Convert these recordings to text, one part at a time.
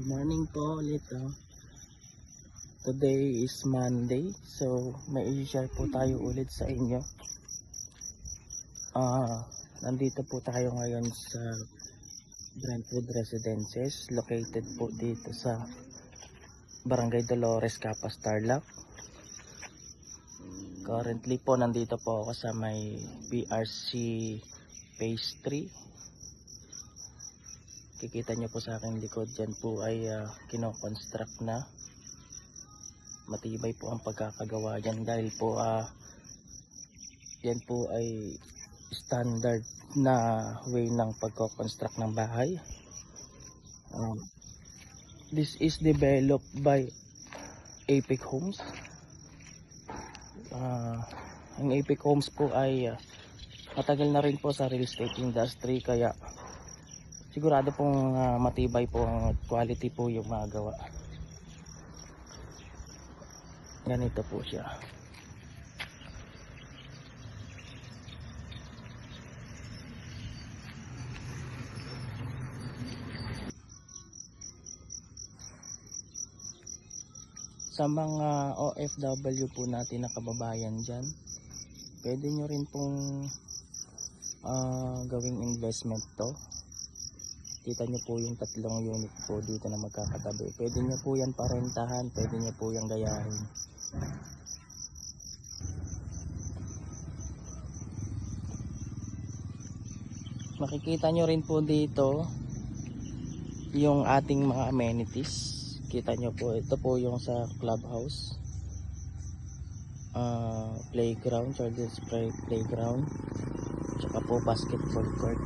Good morning po ulit. Today is Monday, so may i-share po tayo ulit sa inyo. Nandito po tayo ngayon sa Brentwood Residences, located po dito sa Barangay Dolores, Capas, Tarlac. Currently po nandito po ako sa may BRC Phase 3. Kikita nyo po sa aking likod, dyan po ay kinoconstruct na. Matibay po ang pagkakagawa dyan dahil po yan po ay standard na way ng pagko-construct ng bahay. This is developed by Epic Homes. Ang Epic Homes po ay matagal na rin po sa real estate industry, kaya sigurado pong matibay po ang quality po yung magawa. Ganito po siya. Sa mga OFW po natin na kababayan dyan, pwede nyo rin pong gawing investment to. Kita nyo po yung 3 unit po dito na magkakatabi. Pwede nyo po yan parentahan, pwede nyo po yung gayahin. Makikita nyo rin po dito yung ating mga amenities. Kita nyo po, ito po yung sa clubhouse, playground, children's playground, tsaka po basketball court.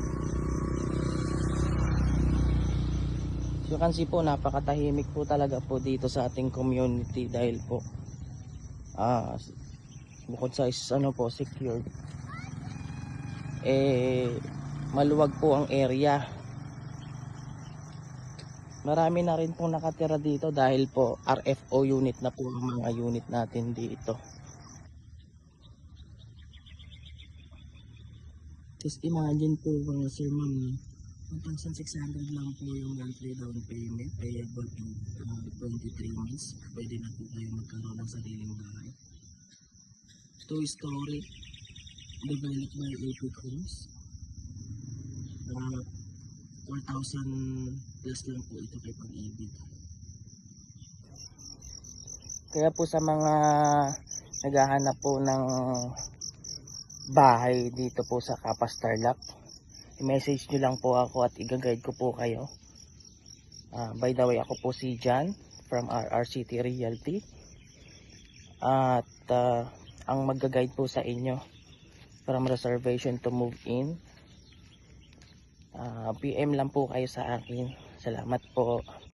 So you can see po, napakatahimik po talaga po dito sa ating community dahil po bukod sa secured, maluwag po ang area. Marami na rin pong nakatira dito dahil po RFO unit na po ang mga unit natin dito. Just imagine po mga sir ma'am, 1,600 lang po yung monthly down payment, payable in 23 months. Pwede na po kayo magkaroon ng sariling bahay. 2-story, developed by Epic Homes. 4,000 plus lang po ito kay Pag-ibig. Kaya po sa mga naghahanap po ng bahay dito po sa Capas, Tarlac, i-message nyo lang po ako at i-guide ko po kayo. By the way, ako po si John from RR City Realty. At ang mag-guide po sa inyo from reservation to move in. PM lang po kayo sa akin. Salamat po.